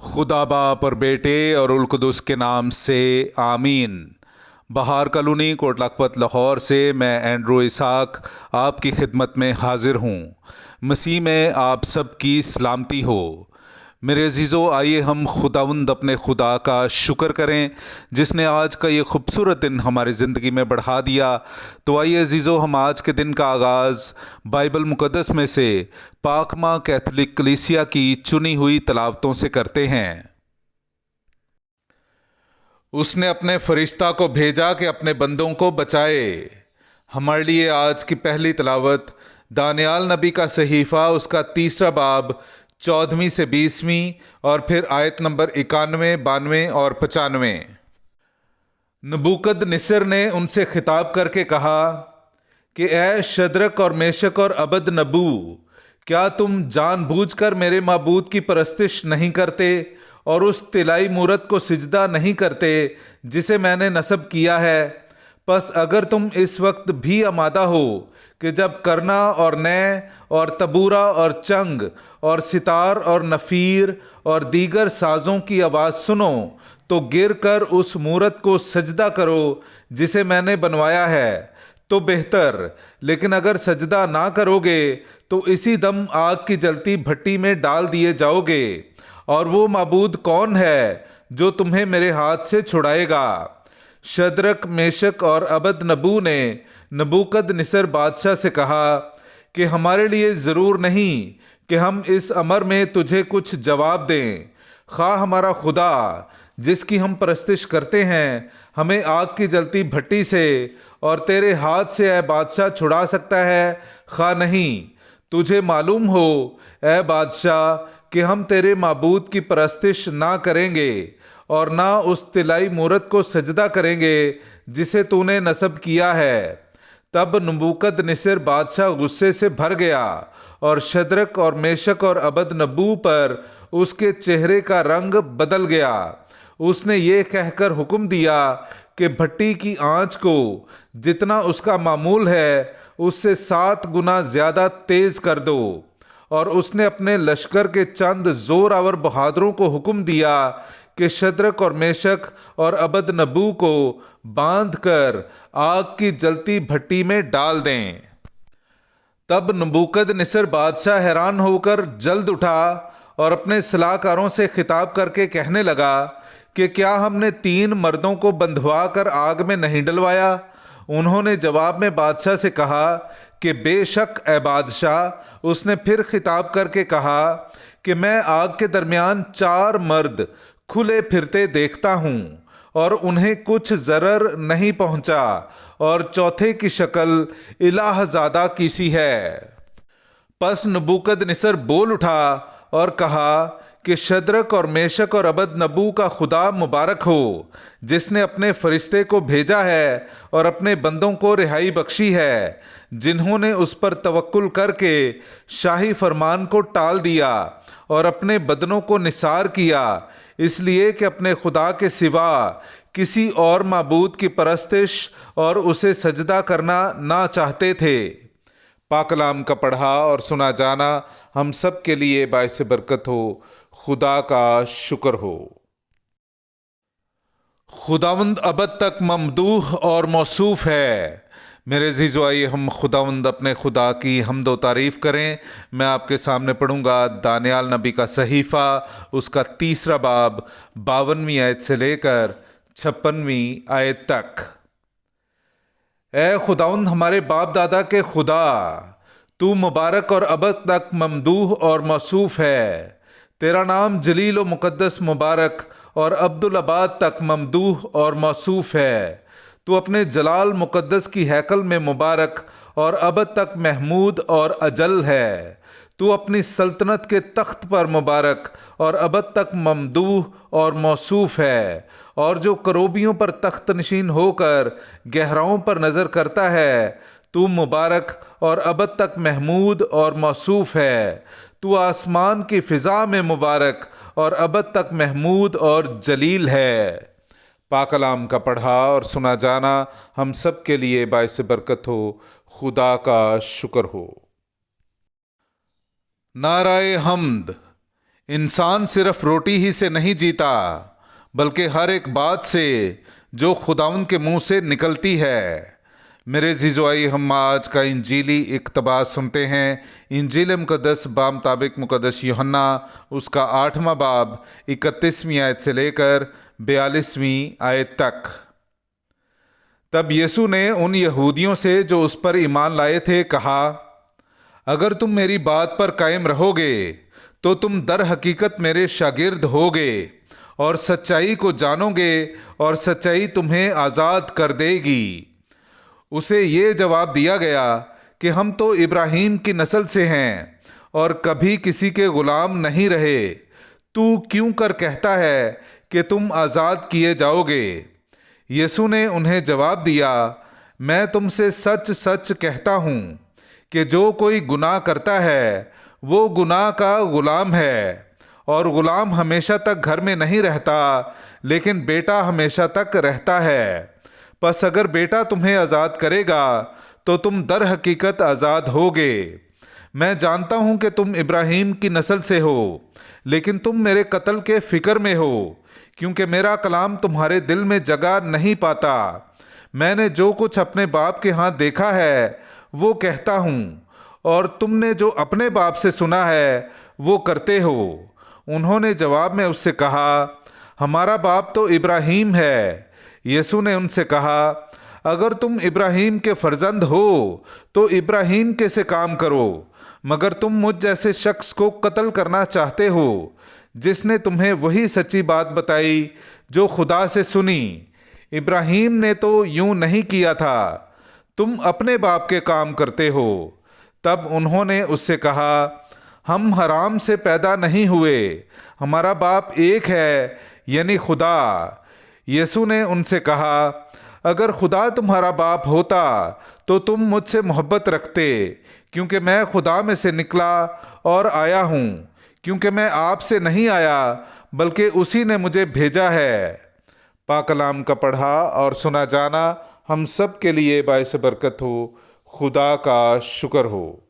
खुदा बाप और बेटे और उल कुदुस के नाम से आमीन। बहार कॉलोनी कोट लखपत लाहौर से मैं एंड्रू इसाक आपकी खिदमत में हाजिर हूँ। मसीह में आप सब की सलामती हो। मेरे अजीज़ों, आइए हम खुदावंद अपने खुदा का शुक्र करें जिसने आज का ये खूबसूरत दिन हमारी ज़िंदगी में बढ़ा दिया। तो आइए अजीज़ों, हम आज के दिन का आगाज़ बाइबल मुक़द्दस में से पाक माँ कैथोलिक कलीसिया की चुनी हुई तलावतों से करते हैं। उसने अपने फरिश्ता को भेजा कि अपने बंदों को बचाए। हमारे लिए आज की पहली तलावत दानियाल नबी का सहीफ़ा, उसका 3 बाब 14वीं से 20वीं और फिर आयत नंबर 91, 92 और 95। नबूकदनेस्सर ने उनसे खिताब करके कहा कि ए शद्रक और मेशक और अबद नबू, क्या तुम जानबूझकर मेरे माबूद की परस्तिश नहीं करते और उस तिलाई मूरत को सिजदा नहीं करते जिसे मैंने नस्ब किया है? बस अगर तुम इस वक्त भी आमादा हो कि जब करना और नय और तबूरा और चंग और सितार और नफ़ीर और दीगर साज़ों की आवाज़ सुनो तो गिर कर उस मूरत को सजदा करो जिसे मैंने बनवाया है तो बेहतर। लेकिन अगर सजदा ना करोगे तो इसी दम आग की जलती भट्टी में डाल दिए जाओगे। और वो माबूद कौन है जो तुम्हें मेरे हाथ से छुड़ाएगा? शद्रक, मेशक और अबद नबू ने नबूकदनेस्सर बादशाह से कहा कि हमारे लिए ज़रूर नहीं कि हम इस अमर में तुझे कुछ जवाब दें। खा हमारा खुदा जिसकी हम परस्तिश करते हैं हमें आग की जलती भट्टी से और तेरे हाथ से ए बादशाह छुड़ा सकता है, खा नहीं। तुझे मालूम हो ए बादशाह कि हम तेरे माबूद की परस्तिश ना करेंगे और ना उस तिलाई मूरत को सजदा करेंगे जिसे तूने नस्ब किया है। तब नबूकदनेस्सर बादशाह गुस्से से भर गया और शद्रक और मेशक और अबद नबू पर उसके चेहरे का रंग बदल गया। उसने ये कहकर हुक्म दिया कि भट्टी की आंच को जितना उसका मामूल है उससे 7 गुना ज़्यादा तेज़ कर दो। और उसने अपने लश्कर के चंद जोरावर बहादुरों को हुक्म दिया कि शद्रक और मेशक और अबद नबू को बांध कर आग की जलती भट्टी में डाल दें। तब नबूकदनेस्सर बादशाह हैरान होकर जल्द उठा और अपने सलाहकारों से खिताब करके कहने लगा कि क्या हमने 3 मर्दों को बंधवा कर आग में नहीं डलवाया? उन्होंने जवाब में बादशाह से कहा कि बेशक ए बादशाह। उसने फिर खिताब करके कहा कि मैं आग के दरमियान 4 मर्द खुले फिरते देखता हूँ और उन्हें कुछ ज़रर नहीं पहुँचा और चौथे की शक्ल इलाहज़ादा की सी है। पस नबूकदनेस्सर बोल उठा और कहा कि शद्रक और मेशक और अबद नबू का खुदा मुबारक हो जिसने अपने फरिश्ते को भेजा है और अपने बंदों को रिहाई बख्शी है, जिन्होंने उस पर तवक्कुल करके शाही फरमान को टाल दिया और अपने बदनों को निसार किया, इसलिए कि अपने खुदा के सिवा किसी और माबूद की परस्तिश और उसे सजदा करना ना चाहते थे। पाक कलाम का पढ़ा और सुना जाना हम सब के लिए बाइस बरकत हो। खुदा का शुक्र हो। खुदावंद अबद तक ममदूह और मौसूफ है। मेरे अज़ीज़ों, आइए हम खुदावंद अपने खुदा की हम्द व तारीफ़ करें। मैं आपके सामने पढ़ूंगा दानियाल नबी का सहीफ़ा, उसका 3 बाब 52वीं आयत से लेकर 56वीं आयत तक। ए खुदावंद हमारे बाप दादा के खुदा, तू मुबारक और अबद तक ममदूह और मौसूफ है। तेरा नाम जलील व मुक़द्दस मुबारक और अब्दुल आबाद तक ममदूह और मौसूफ है। तू अपने जलाल मुक़द्दस की हैकल में मुबारक और अबद तक महमूद और अजल है। तू अपनी सल्तनत के तख्त पर मुबारक और अबद तक ममदूह और मौसूफ है। और जो करोबियों पर तख्त नशीन होकर गहराओं पर नज़र करता है, तू मुबारक और अबद तक महमूद और मौसूफ है। तू आसमान की फ़िज़ा में मुबारक और अबद तक महमूद और जलील है। पाक कलाम का पढ़ा और सुना जाना हम सब के लिए बाइस बरकत हो। खुदा का शुक्र हो। नाराए हम्द। इंसान सिर्फ रोटी ही से नहीं जीता बल्कि हर एक बात से जो खुदाउन के मुंह से निकलती है। मेरे जीजोई, हम आज का इंजीली इक़्तिबास सुनते हैं। इंजील मुक़द्दस बामुताबिक मुक़द्दस यूहन्ना उसका 8वां बाब 31वीं आयत से लेकर 42वीं आयत तक। तब यीशु ने उन यहूदियों से जो उस पर ईमान लाए थे कहा, अगर तुम मेरी बात पर कायम रहोगे तो तुम दर हकीकत मेरे शागिर्द होगे और सच्चाई को जानोगे और सच्चाई तुम्हें आज़ाद कर देगी। उसे ये जवाब दिया गया कि हम तो इब्राहीम की नस्ल से हैं और कभी किसी के गुलाम नहीं रहे। तू क्यों कर कहता है कि तुम आज़ाद किए जाओगे? यीशु ने उन्हें जवाब दिया, मैं तुमसे सच सच कहता हूँ कि जो कोई गुनाह करता है वो गुनाह का गुलाम है, और गुलाम हमेशा तक घर में नहीं रहता लेकिन बेटा हमेशा तक रहता है। बस अगर बेटा तुम्हें आज़ाद करेगा तो तुम दर हकीकत आज़ाद होगे। मैं जानता हूँ कि तुम इब्राहीम की नस्ल से हो, लेकिन तुम मेरे कत्ल के फ़िक्र में हो, क्योंकि मेरा कलाम तुम्हारे दिल में जगह नहीं पाता। मैंने जो कुछ अपने बाप के हाथ देखा है वो कहता हूँ, और तुमने जो अपने बाप से सुना है वो करते हो। उन्होंने जवाब में उससे कहा, हमारा बाप तो इब्राहीम है। यीशु ने उनसे कहा, अगर तुम इब्राहीम के फर्जंद हो तो इब्राहीम के से काम करो, मगर तुम मुझ जैसे शख्स को कत्ल करना चाहते हो जिसने तुम्हें वही सच्ची बात बताई जो खुदा से सुनी। इब्राहीम ने तो यूं नहीं किया था, तुम अपने बाप के काम करते हो। तब उन्होंने उससे कहा, हम हराम से पैदा नहीं हुए, हमारा बाप एक है, यानी खुदा। यीशु ने उनसे कहा, अगर खुदा तुम्हारा बाप होता तो तुम मुझसे मोहब्बत रखते, क्योंकि मैं खुदा में से निकला और आया हूँ, क्योंकि मैं आपसे नहीं आया बल्कि उसी ने मुझे भेजा है। पाक कलाम का पढ़ा और सुना जाना हम सब के लिए बाइस बरकत हो। खुदा का शुक्र हो।